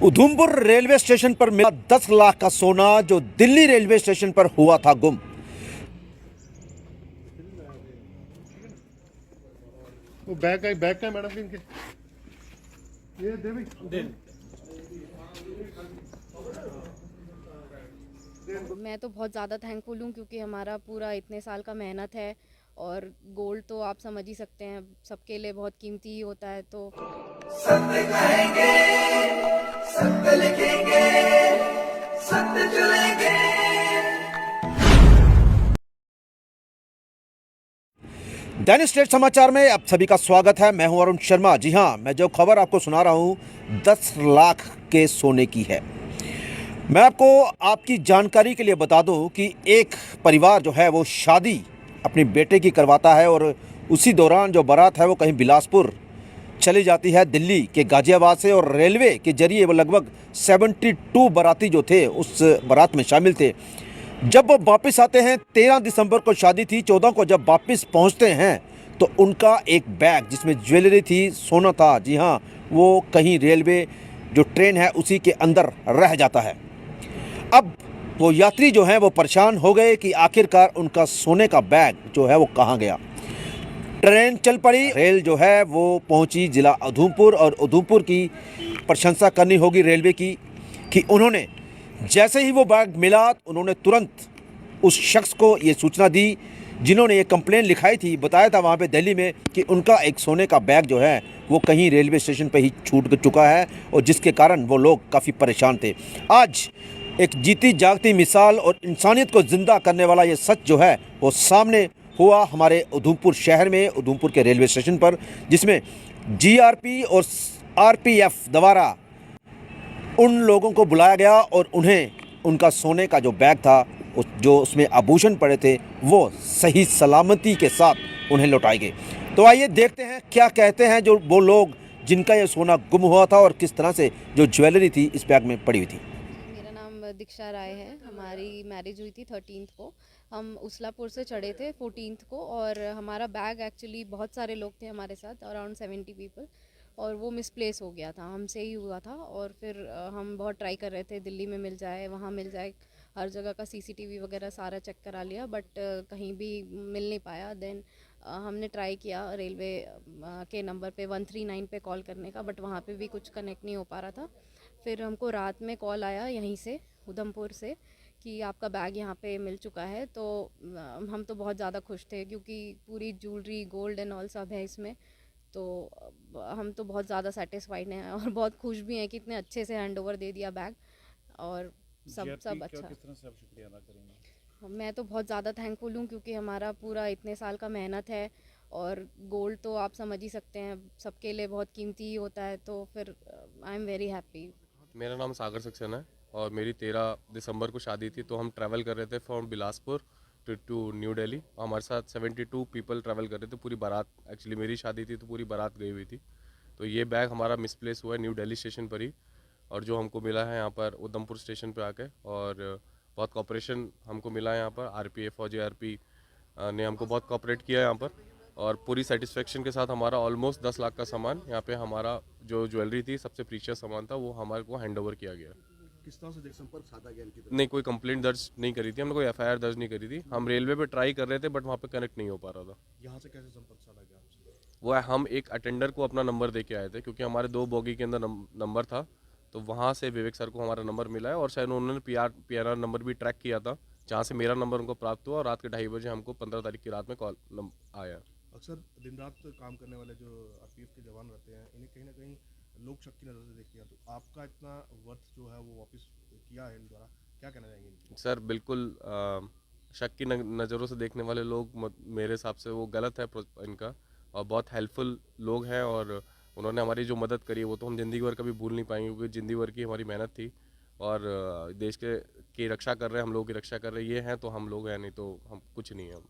Udhampur railway station पर मिला 10 लाख का सोना जो दिल्ली रेलवे स्टेशन पर हुआ था गुम। वो बैग का है मैडम इनके ये दे भाई मैं तो बहुत ज़्यादा थैंकफुल हूँ क्योंकि हमारा पूरा इतने साल का मेहनत है और गोल्ड तो आप समझ ही सकते हैं सबके लिए बहुत कीमती ही होता है। तो सत्य कहेंगे, सत्य लिखेंगे, सत्य चलेंगे। दैनिक स्टेट समाचार में आप सभी का स्वागत है। मैं हूं अरुण शर्मा। जी हां, मैं जो खबर आपको सुना रहा हूं 10 लाख के सोने की है। मैं आपको आपकी जानकारी के लिए बता दूं कि एक परिवार जो है वो शादी अपनी बेटे की करवाता है और उसी दौरान जो बारात है वो कहीं बिलासपुर चली जाती है दिल्ली के गाजियाबाद से, और रेलवे के जरिए वो लगभग 72 बाराती जो थे उस बारात में शामिल थे। जब वो वापस आते हैं, 13 दिसंबर को शादी थी, 14 को जब वापस पहुंचते हैं तो उनका एक बैग जिसमें ज्वेलरी थी, सोना था, जी हाँ, वो कहीं रेलवे जो ट्रेन है उसी के अंदर रह जाता है। अब वो यात्री जो हैं वो परेशान हो गए कि आखिरकार उनका सोने का बैग जो है वो कहाँ गया। ट्रेन चल पड़ी, रेल जो है वो पहुंची जिला उधमपुर, और उधमपुर की प्रशंसा करनी होगी रेलवे की कि उन्होंने जैसे ही वो बैग मिला उन्होंने तुरंत उस शख्स को ये सूचना दी जिन्होंने ये कंप्लेन लिखाई थी। बताया था वहाँ पे दिल्ली में कि उनका एक सोने का बैग जो है वो कहीं रेलवे स्टेशन पे ही छूट चुका है, और जिसके कारण वो लोग काफ़ी परेशान थे। आज एक जीती जागती मिसाल और इंसानियत को ज़िंदा करने वाला ये सच जो है वो सामने हुआ हमारे उधमपुर शहर में, उधमपुर के रेलवे स्टेशन पर, जिसमें जीआरपी और आरपीएफ द्वारा उन लोगों को बुलाया गया और उन्हें उनका सोने का जो बैग था, जो उसमें आभूषण पड़े थे, वो सही सलामती के साथ उन्हें लौटाए गए। तो आइए देखते हैं क्या कहते हैं जो वो लोग जिनका ये सोना गुम हुआ था और किस तरह से जो ज्वेलरी थी इस बैग में पड़ी हुई थी। मेरा नाम दीक्षा राय है। हमारी मैरिज हुई थी 13th को। हम उसलापुर से चढ़े थे 14th को, और हमारा बैग एक्चुअली बहुत सारे लोग थे हमारे साथ, अराउंड 70 पीपल, और वो मिसप्लेस हो गया था, हमसे ही हुआ था। और फिर हम बहुत ट्राई कर रहे थे दिल्ली में मिल जाए, वहाँ मिल जाए, हर जगह का सीसीटीवी वगैरह सारा चेक करा लिया, बट कहीं भी मिल नहीं पाया। देन हमने ट्राई किया रेलवे के नंबर पे 139 पे कॉल करने का, बट वहाँ पे भी कुछ कनेक्ट नहीं हो पा रहा था। फिर हमको रात में कॉल आया यहीं से उधमपुर से कि आपका बैग यहाँ पे मिल चुका है। तो हम तो बहुत ज़्यादा खुश थे क्योंकि पूरी ज्वेलरी, गोल्ड एंड ऑल सब है इसमें। तो हम तो बहुत ज़्यादा सेटिस्फाइड हैं और बहुत खुश भी हैं कि इतने अच्छे से हैंड ओवर दे दिया बैग, और सब अच्छा। किस तरह से आप शुक्रिया अदा करेंगे? मैं तो बहुत ज़्यादा थैंकफुल हूँ क्योंकि हमारा पूरा इतने साल का मेहनत है और गोल्ड तो आप समझ ही सकते हैं सबके लिए बहुत कीमती ही होता है। तो फिर आई एम वेरी हैप्पी। मेरा नाम सागर सक्सेना है और मेरी 13 दिसंबर को शादी थी। तो हम ट्रैवल कर रहे थे फ्रॉम बिलासपुर टू न्यू दिल्ली। हमारे साथ 72 पीपल ट्रैवल कर रहे थे। पूरी बारात, एक्चुअली मेरी शादी थी तो पूरी बारात गई हुई थी। तो ये बैग हमारा मिसप्लेस हुआ है न्यू दिल्ली स्टेशन पर ही, और जो हमको मिला है यहाँ पर उधमपुर स्टेशन पे आके, और बहुत कॉपरेशन हमको मिला है यहाँ पर। आरपीएफ और जेआरपी ने हमको बहुत कॉपरेट किया है यहाँ पर, और पूरी सेटिस्फेक्शन के साथ हमारा ऑलमोस्ट 10 लाख का सामान यहाँ पे, हमारा जो ज्वेलरी थी, सबसे प्रीशियस सामान था, वो हमारे को हैंड ओवर किया गया। किस तरह से संपर्क साधा गया इनकी तरफ? नहीं, कोई कंप्लेंट दर्ज नहीं करी थी हमने, कोई एफआईआर दर्ज नहीं करी थी। हम रेलवे पे ट्राई कर रहे थे बट वहाँ पे कनेक्ट नहीं हो पा रहा था। यहाँ से कैसे संपर्क साधा गया आपसे? वो है, हम एक अटेंडर को अपना नंबर दे के आए थे क्योंकि हमारे 2 बोगी के अंदर नंबर था। तो वहाँ से विवेक सर को हमारा नंबर मिला है, और शायद उन्होंने पीआरआर नंबर भी ट्रैक किया था, जहाँ से मेरा नंबर उनको प्राप्त हुआ, और रात के 2:30 बजे हमको 15 तारीख की रात में कॉल आया। अक्सर दिन रात काम करने वाले जो आरपीएफ के जवान रहते हैं, इन्हें कहीं ना कहीं लोग शक की नज़र से देखते हैं। तो आपका इतना वर्थ जो है वो वापस किया है इन द्वारा, क्या कहना चाहेंगे इनकी? सर बिल्कुल, शक की नज़रों से देखने वाले लोग मेरे हिसाब से वो गलत है इनका, और बहुत हेल्पफुल लोग हैं, और उन्होंने हमारी जो मदद करी वो तो हम ज़िंदगी भर कभी भूल नहीं पाएंगे, क्योंकि ज़िंदगी भर की हमारी मेहनत थी। और देश की रक्षा कर रहे हैं, हम लोगों की रक्षा कर रहे हैं, ये हैं तो हम लोग हैं, नहीं तो हम कुछ नहीं हैं हम।